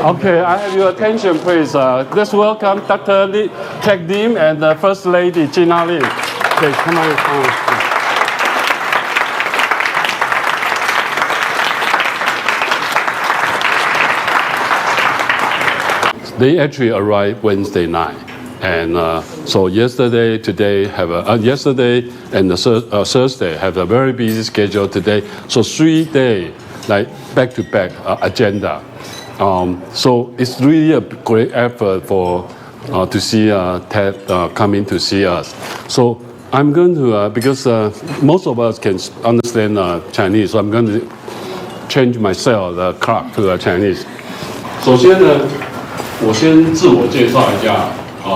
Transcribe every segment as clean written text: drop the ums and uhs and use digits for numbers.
Okay, I have your attention, please. Let's welcome Dr. Teik Lim and the First Lady Gina Lim. Okay, come on. They actually arrived Wednesday night. And so yesterday, today, yesterday and Thursday have a very busy schedule today. So 3 days, like back-to-back agenda. So it's really a great effort for to see Ted coming to see us. So I'm going to because most of us can understand Chinese, so I'm going to change myself the clock to Chinese. 首先呢，我先自我介绍一下。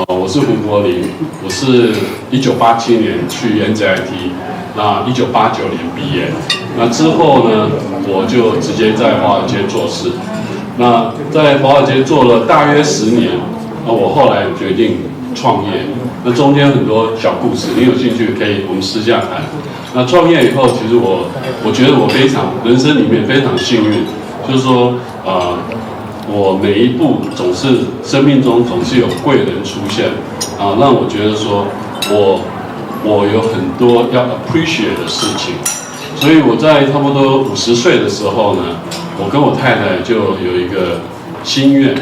我是胡国林，我是1987年去 NJIT， 那1989年毕业，那之后呢，我就直接在华尔街做事。那在华尔街做了大约10年，我后来决定创业。那中间很多小故事，你有兴趣可以我们私下谈。那创业以后，其实我觉得我人生里面非常幸运，就是说我每一步生命中总是有贵人出现，让我觉得说我有很多要 appreciate 的事情，所以我在差不多50岁的时候呢，我跟我太太就有一个心愿，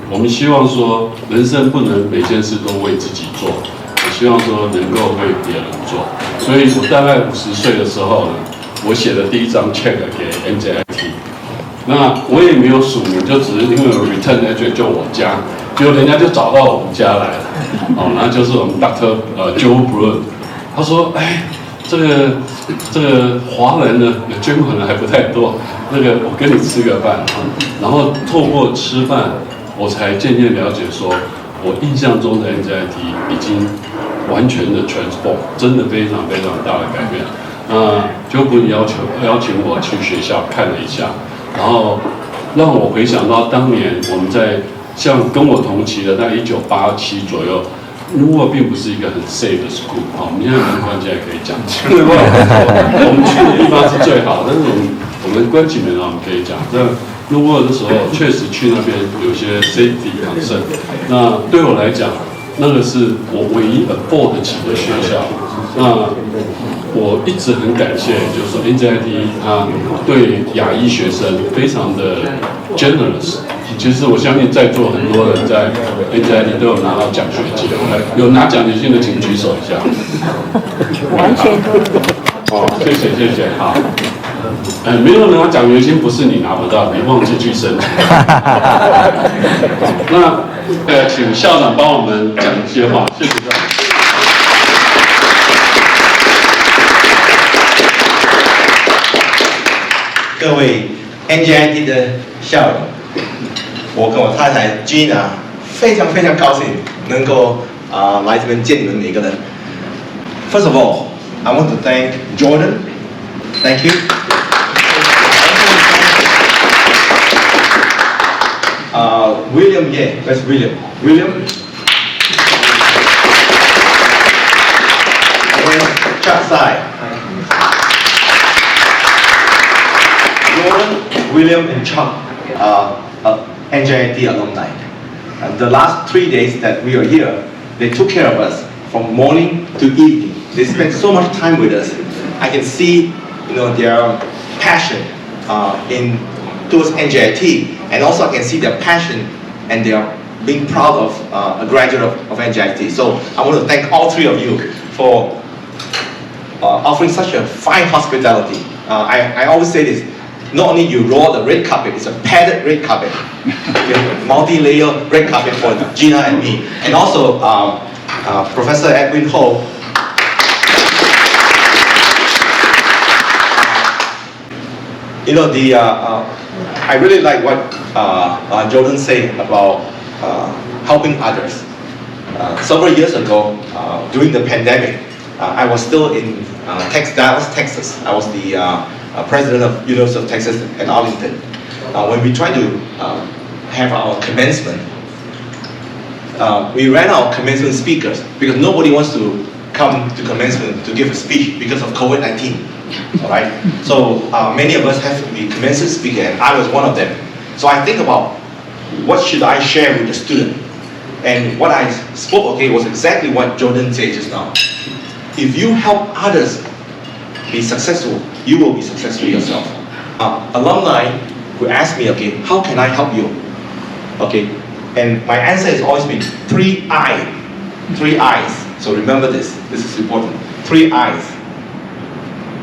我们希望说人生不能每件事都为自己做，我希望说能够为别人做，所以我大概50岁的时候呢，我写了第一张 check 给 NJIT。那我也没有署名，就只是因为有 return agent 就我家，结果人家就找到我们家来了，然后就是我们 Dr. Joe Brown， 他说，哎，这个华人呢捐款的还不太多，我跟你吃个饭，然后透过吃饭，我才渐渐了解说，我印象中的 NJIT 已经完全的 transform， 真的非常非常大的改变。Joe Brown 邀请我去学校看了一下。然后让我回想到当年我们在像跟我同期的，在1987左右，如果并不是一个很 safe 的 school， 我们现在人关起来可以讲，我们去的地方是最好，但是我们关起门来我们可以讲，那如果的时候确实去那边有些 safety concern， 那对我来讲，那个是我唯一 afford 得起的学校，那。我一直很感谢，就是说 NJIT 它对亚裔学生非常的 generous。其实我相信在座很多人在 NJIT 都有拿到奖学金，有拿奖学金的请举手一下。完全都有。谢谢，好。没有拿奖学金不是你拿不到，你忘记去申请。那请校长帮我们讲一些话，谢谢校长。各位 NJIT 的校友，我跟我太太 Gina 非常高兴能够来这边见你们每个人。First of all, I want to thank Jordan. Thank you. William, yeah, that's William. William. And Chuck Sai. Jordan, William, and Chuck are NJIT alumni. The last 3 days that we are here, they took care of us from morning to evening. They spent so much time with us. I can see, their passion towards NJIT, and also I can see their passion and their being proud of a graduate of NJIT. So I want to thank all 3 of you for offering such a fine hospitality. I always say this. Not only you roll the red carpet, it's a padded red carpet, multi-layer red carpet for Gina and me, and also Professor Edwin Ho. I really like what Jordan said about helping others. Several years ago, during the pandemic, I was still in Dallas, Texas. I was the president of University of Texas at Arlington. When we tried to have our commencement, we ran out of commencement speakers because nobody wants to come to commencement to give a speech because of COVID-19. All right. So many of us have to be commencement speaker, and I was one of them. So I think about what should I share with the student? And what I spoke, okay, was exactly what Jordan said just now. If you help others be successful, you will be successful yourself. Alumni who ask me, okay, how can I help you? Okay, and my answer has always been 3 I. 3 I's. So remember this is important. 3 I's.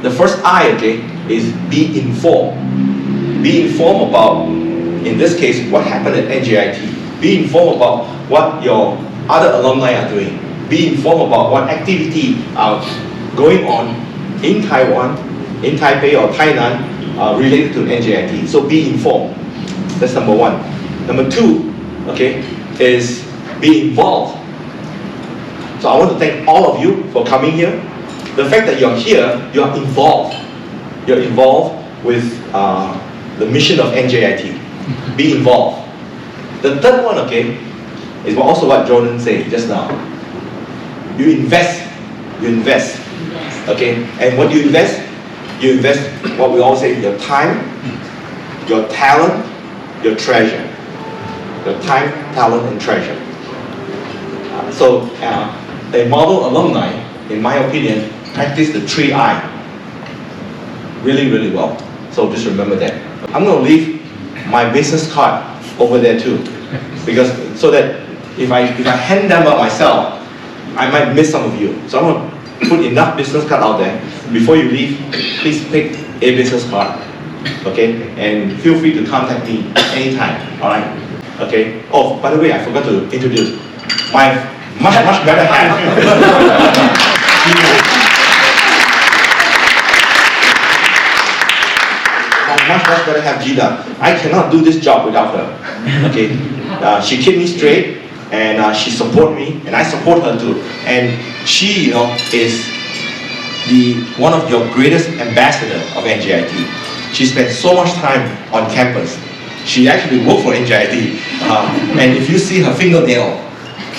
The first I, okay, is be informed. Be informed about, in this case, what happened at NJIT. Be informed about what your other alumni are doing. Be informed about what activity are going on in Taiwan, in Taipei or Tainan related to NJIT. So be informed. That's number 1. Number 2, okay, is be involved. So I want to thank all of you for coming here. The fact that you're here, you're involved. You're involved with the mission of NJIT. Be involved. The third one, okay, is also what Jordan said just now. You invest. You invest. Okay? And what do you invest? You invest what we all say, your time, your talent, your treasure. Your time, talent, and treasure. A model alumni, in my opinion, practice the 3 I really, really well. So just remember that. I'm going to leave my business card over there too, because so that if I hand them out myself, I might miss some of you. So I'm going to put enough business card out there. Before you leave, please pick a business card, okay? And feel free to contact me anytime. All right? Okay. Oh, by the way, I forgot to introduce my much better half. Much better half, Gina. I cannot do this job without her. Okay, she kept me straight, and she support me, and I support her too. And she, is one of your greatest ambassador of NJIT. She spent so much time on campus. She actually worked for NJIT, and if you see her fingernail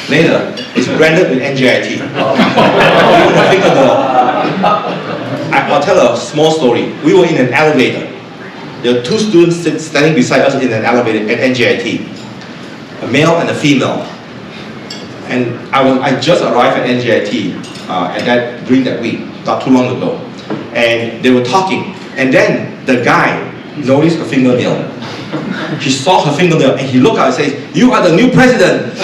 later, it's branded with NJIT. Even her fingernail. I'll tell a small story. We were in an elevator. There are 2 students standing beside us in an elevator at NJIT, a male and a female. And I just arrived at NJIT during that week, not too long ago. And they were talking, and then the guy noticed her fingernail. He saw her fingernail, and he looked at her and said, "You are the new president."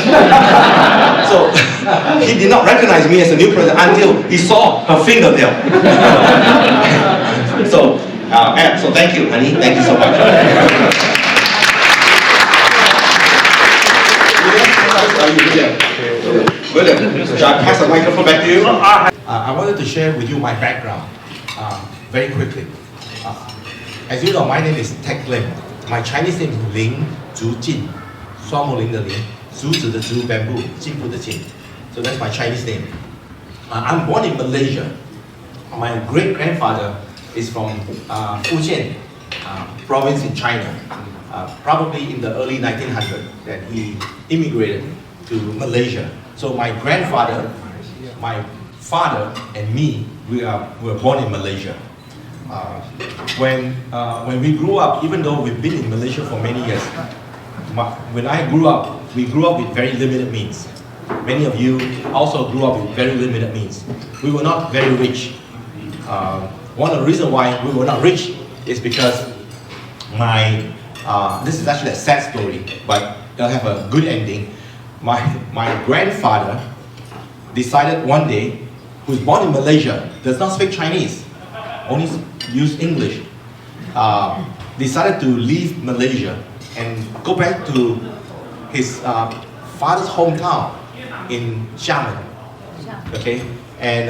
So he did not recognize me as the new president until he saw her fingernail. So thank you, honey. Thank you so much. William, shall I pass the microphone back to you? I wanted to share with you my background very quickly. As you know, my name is Teik. My Chinese name is Ling Zhu Jin. 双木林的林，竹子的竹 bamboo， 进步的进。So that's my Chinese name. I'm born in Malaysia. My great grandfather is from Fujian province in China. Probably in the early 1900s that he immigrated to Malaysia. So my grandfather, my father, and me, we were born in Malaysia. When we grew up, even though we've been in Malaysia for many years, when I grew up, we grew up with very limited means. Many of you also grew up with very limited means. We were not very rich. One of the reasons why we were not rich is because this is actually a sad story, but it'll have a good ending. My grandfather decided one day, who's born in Malaysia, does not speak Chinese, only use English, decided to leave Malaysia and go back to his father's hometown in Xiamen. Okay, and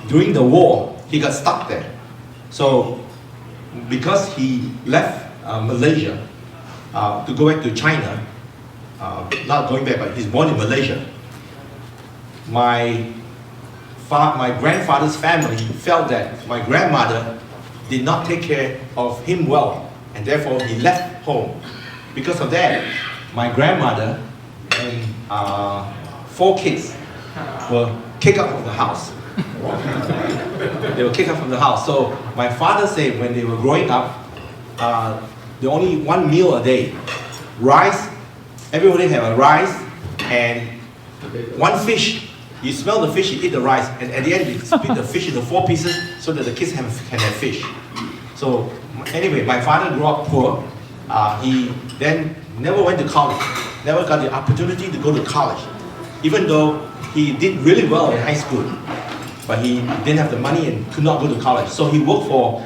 during the war, he got stuck there. So, because he left Malaysia to go back to China, not going back, but he's born in Malaysia. My grandfather's family felt that my grandmother did not take care of him well, and therefore he left home. Because of that, my grandmother and 4 kids were kicked out of the house. They were kicked out from the house. So my father said when they were growing up, the only 1 meal a day, rice everybody have a rice and one fish. You smell the fish, you eat the rice, and at the end you split the fish into 4 pieces so that the kids can have fish. So anyway, my father grew up poor. He then never went to college, never got the opportunity to go to college, even though he did really well in high school. But he didn't have the money and could not go to college. So he worked for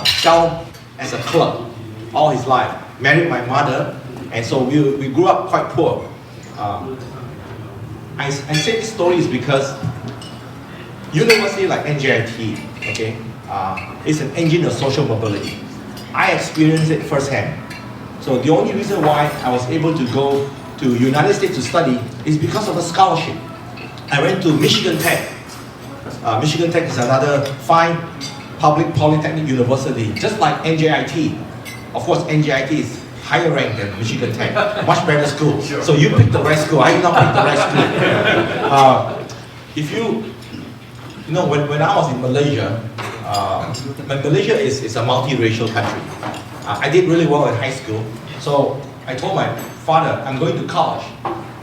Shell as a clerk all his life. Married my mother, and so we grew up quite poor. I say this story is because university like NJIT, okay, is an engine of social mobility. I experienced it firsthand. So the only reason why I was able to go to United States to study is because of a scholarship. I went to Michigan Tech. Michigan Tech is another fine public polytechnic university, just like NJIT. Of course, NJIT is higher ranked than Michigan Tech, much better school. Sure. So you picked the right school. I did not pick the right school. If you know, when I was in Malaysia, Malaysia is a multiracial country. I did really well in high school, so I told my father, I'm going to college.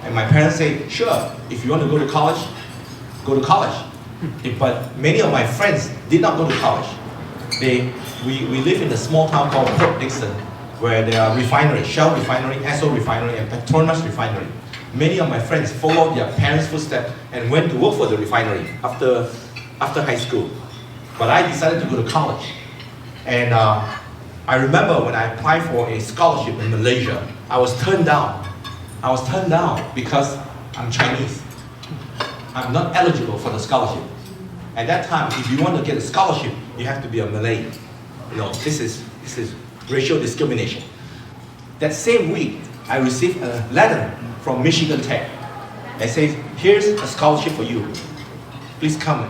And my parents said, sure, if you want to go to college, go to college. But many of my friends did not go to college. We live in a small town called Port Dickson, where there are refineries, Shell Refinery, Esso Refinery, and Petronas Refinery. Many of my friends followed their parents' footsteps and went to work for the refinery after high school. But I decided to go to college. And I remember when I applied for a scholarship in Malaysia, I was turned down. I was turned down because I'm Chinese. I'm not eligible for the scholarship. At that time, if you want to get a scholarship, you have to be a Malay. You know, this is racial discrimination. That same week, I received a letter from Michigan Tech that says, here's a scholarship for you. Please come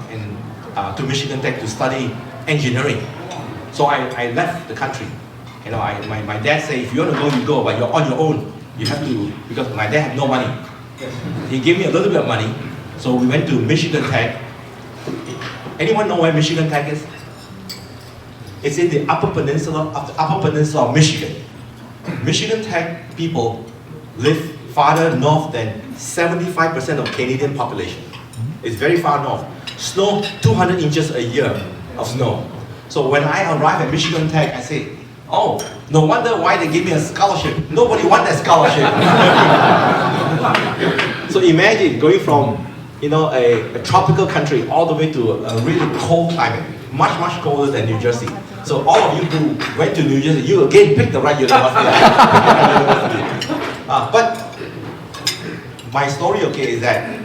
to Michigan Tech to study engineering. So I left the country. You know, my dad said, if you want to go, you go, but you're on your own. You have to, because my dad had no money. He gave me a little bit of money, so we went to Michigan Tech. Anyone know where Michigan Tech is? It's in the Upper Peninsula of Michigan. Michigan Tech people live farther north than 75% of Canadian population. It's very far north. Snow, 200 inches a year of snow. So when I arrived at Michigan Tech, I said, oh, no wonder why they gave me a scholarship. Nobody wants that scholarship. So imagine going from, you know, a tropical country all the way to a really cold climate, much colder than New Jersey. So all of you who went to New Jersey, you again picked the right university. But my story, okay, is that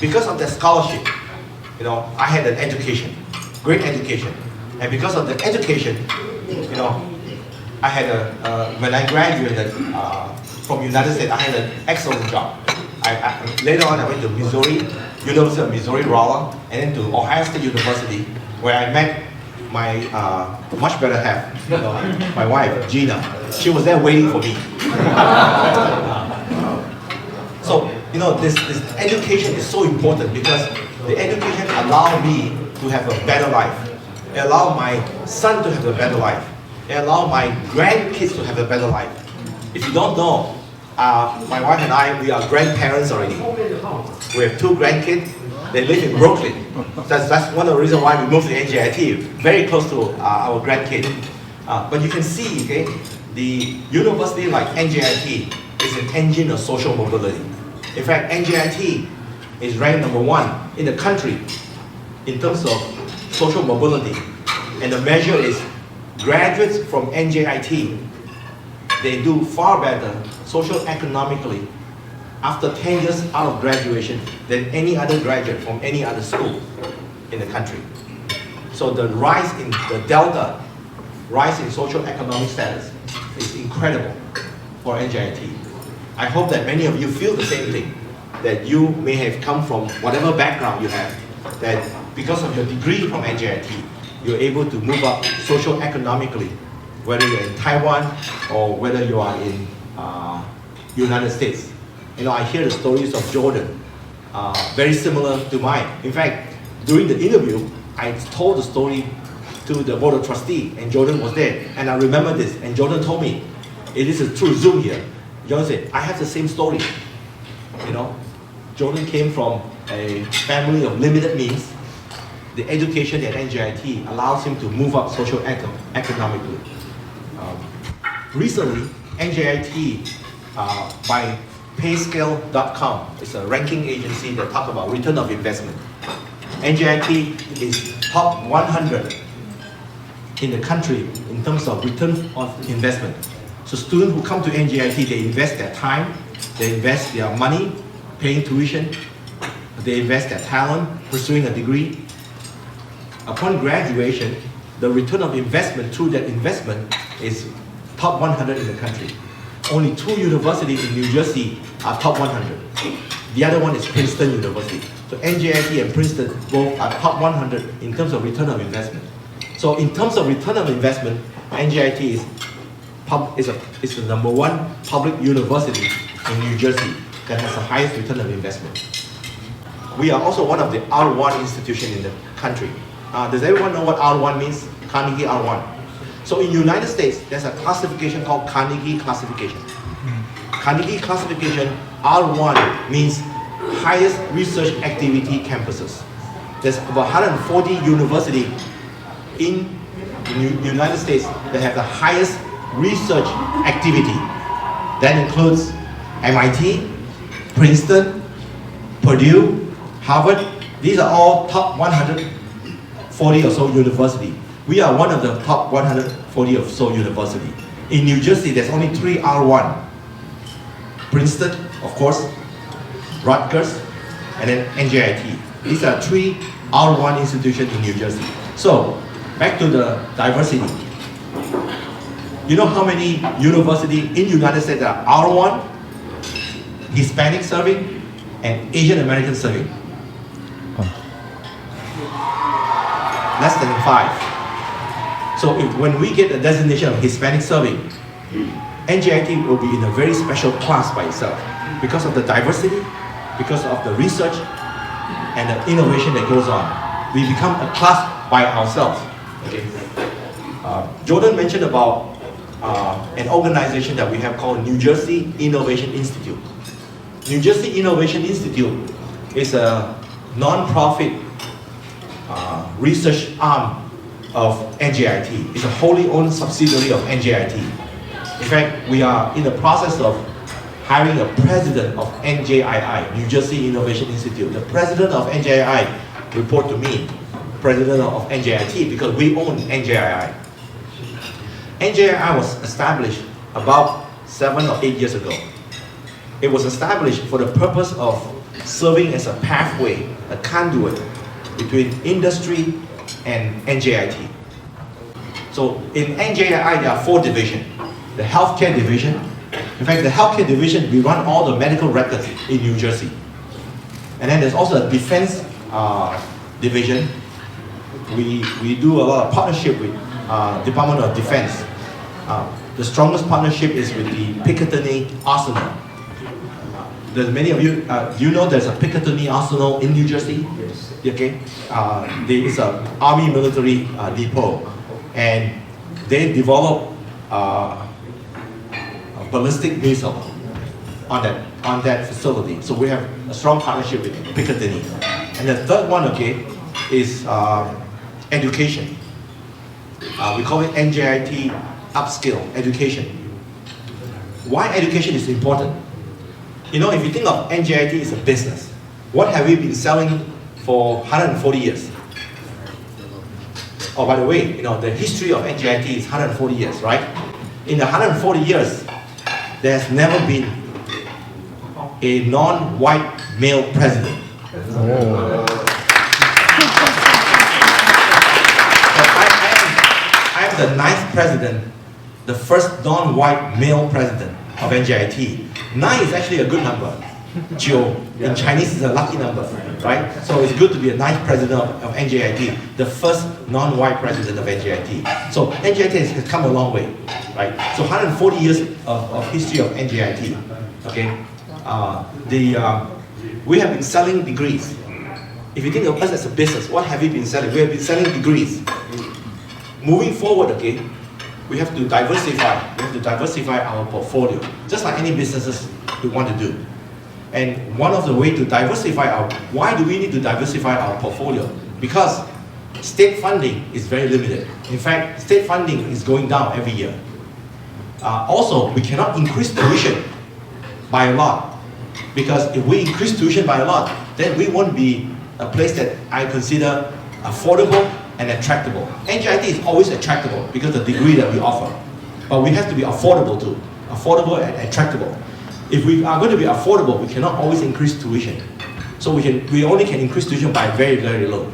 because of that scholarship, you know, I had an education, great education, and because of the education, you know, I had when I graduated from United States, I had an excellent job. Later on, I went to Missouri, University of Missouri, Rolla, and then to Ohio State University, where I met my much better half, you know, my wife, Gina. She was there waiting for me. So, you know, this education is so important because the education allowed me to have a better life. It allowed my son to have a better life. It allowed my grandkids to have a better life. If you don't know, my wife and I, we are grandparents already. We have 2 grandkids. They live in Brooklyn. That's one of the reasons why we moved to NJIT, very close to our grandkids. But you can see, okay, the university like NJIT is an engine of social mobility. In fact, NJIT is ranked #1 in the country in terms of social mobility. And the measure is graduates from NJIT, they do far better socio-economically after 10 years out of graduation than any other graduate from any other school in the country. So the rise in the delta, rise in socio-economic status is incredible for NJIT. I hope that many of you feel the same thing, that you may have come from whatever background you have, that because of your degree from NJIT, you're able to move up socio-economically, whether you're in Taiwan or whether you are in United States. You know, I hear the stories of Jordan, very similar to mine. In fact, during the interview, I told the story to the board of trustees, and Jordan was there. And I remember this, and Jordan told me, it is through Zoom here, Jordan said, I have the same story. You know, Jordan came from a family of limited means. The education at NJIT allows him to move up socio-economically. Recently, NJIT, by payscale.com, it's a ranking agency that talks about return of investment. NJIT is top 100 in the country in terms of return of investment. So students who come to NJIT, they invest their time, they invest their money, paying tuition, they invest their talent, pursuing a degree. Upon graduation, the return of investment through that investment is top 100 in the country. Only 2 universities in New Jersey are top 100. The other one is Princeton University. So NJIT and Princeton both are top 100 in terms of return of investment. So in terms of return of investment, NJIT is the #1 public university in New Jersey that has the highest return of investment. We are also one of the R1 institutions in the country. Does everyone know what R1 means? Carnegie R1. So in the United States, there's a classification called Carnegie classification. Carnegie classification R1 means highest research activity campuses. There's about 140 universities in the United States that have the highest research activity. That includes MIT, Princeton, Purdue, Harvard. These are all top 140 or so universities. We are one of the top 140 or so universities. In New Jersey, there's only 3 R1. Princeton, of course, Rutgers, and then NJIT. These are 3 R1 institutions in New Jersey. So, back to the diversity. You know how many universities in the United States are R1, Hispanic serving, and Asian American serving? Less than 5. So when we get a designation of Hispanic serving, NJIT will be in a very special class by itself because of the diversity, because of the research, and the innovation that goes on. We become a class by ourselves. Okay. Jordan mentioned about an organization that we have called New Jersey Innovation Institute. New Jersey Innovation Institute is a non-profit research arm of NJIT. It's a wholly owned subsidiary of NJIT. In fact, we are in the process of hiring a president of NJII, New Jersey Innovation Institute. The president of NJII report to me, president of NJIT, because we own NJII. NJII was established about 7 or 8 years ago. It was established for the purpose of serving as a pathway, a conduit between industry and NJIT. So in NJII, there are 4 divisions. The healthcare division. In fact, the healthcare division, we run all the medical records in New Jersey. And then there's also a defense division. We do a lot of partnership with Department of Defense. The strongest partnership is with the Picatinny Arsenal. There's many of you, do you know there's a Picatinny Arsenal in New Jersey? Yes. Okay. It's an army military depot. And they develop a ballistic missile on that facility. So we have a strong partnership with Picatinny. And the third one, okay, is education. We call it NJIT Upskill Education. Why education is important? You know, if you think of NJIT as a business, what have we been selling for 140 years? Oh, by the way, you know, the history of NJIT is 140 years, right? In the 140 years, there has never been a non-white male president. Oh. I am the 9th president, the first non-white male president of NJIT. 9 is actually a good number. 9 in Chinese is a lucky number, right? So it's good to be a 9th president of NJIT, the first non-white president of NJIT. So NJIT has come a long way, right? So 140 years of history of NJIT, okay? We have been selling degrees. If you think of us as a business, what have we been selling? We have been selling degrees. Moving forward, okay, we have to diversify. We have to diversify our portfolio, just like any businesses we want to do. And one of the ways to diversify why do we need to diversify our portfolio? Because state funding is very limited. In fact, state funding is going down every year. Also, we cannot increase tuition by a lot, because if we increase tuition by a lot, then we won't be a place that I consider affordable and attractable. NJIT is always attractable because of the degree that we offer, but we have to be affordable too, affordable and attractable. If we are going to be affordable, we cannot always increase tuition. So we only can increase tuition by very, very low.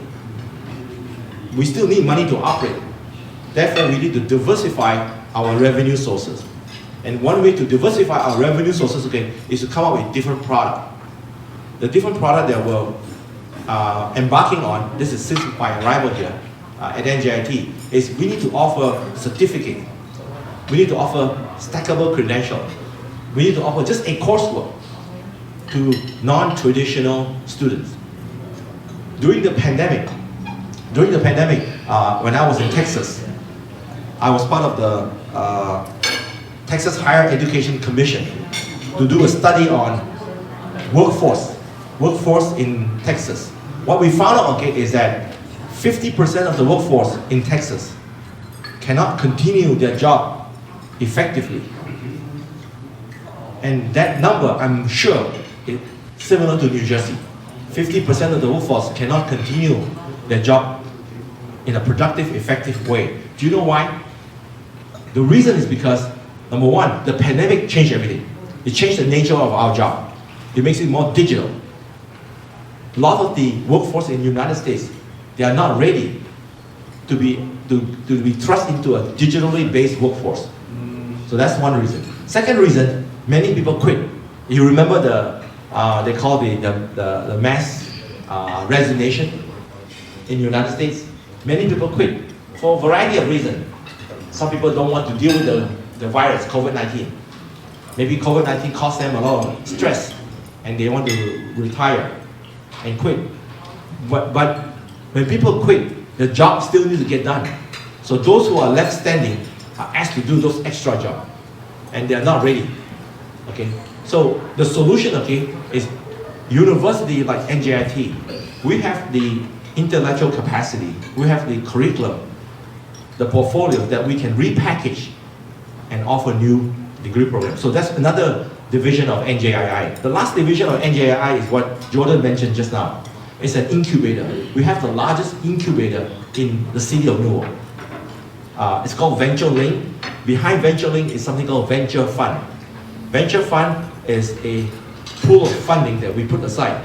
We still need money to operate. Therefore, we need to diversify our revenue sources. And one way to diversify our revenue sources, is to come up with different product. The different product that we're embarking on, this is since my arrival here at NJIT, is we need to offer certificate. We need to offer stackable credential. We need to offer just a coursework to non-traditional students. During the pandemic, when I was in Texas, I was part of the Texas Higher Education Commission to do a study on workforce in Texas. What we found out, is that 50% of the workforce in Texas cannot continue their job effectively. And that number, I'm sure, is similar to New Jersey. 50% of the workforce cannot continue their job in a productive, effective way. Do you know why? The reason is because, number one, the pandemic changed everything. It changed the nature of our job. It makes it more digital. A lot of the workforce in the United States, they are not ready to be thrust into a digitally based workforce. So that's one reason. Second reason, many people quit. You remember they call the mass resignation in the United States? Many people quit for a variety of reasons. Some people don't want to deal with the virus, COVID-19. Maybe COVID-19 caused them a lot of stress and they want to retire and quit. But when people quit, the job still needs to get done. So those who are left standing are asked to do those extra jobs and they are not ready. So the solution, is university like NJIT. We have the intellectual capacity, we have the curriculum, the portfolio that we can repackage and offer new degree programs. So that's another division of NJII. The last division of NJII is what Jordan mentioned just now. It's an incubator. We have the largest incubator in the city of Newark. It's called Venture Link. Behind Venture Link is something called Venture Fund. Venture Fund is a pool of funding that we put aside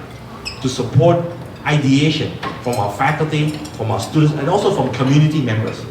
to support ideation from our faculty, from our students, and also from community members.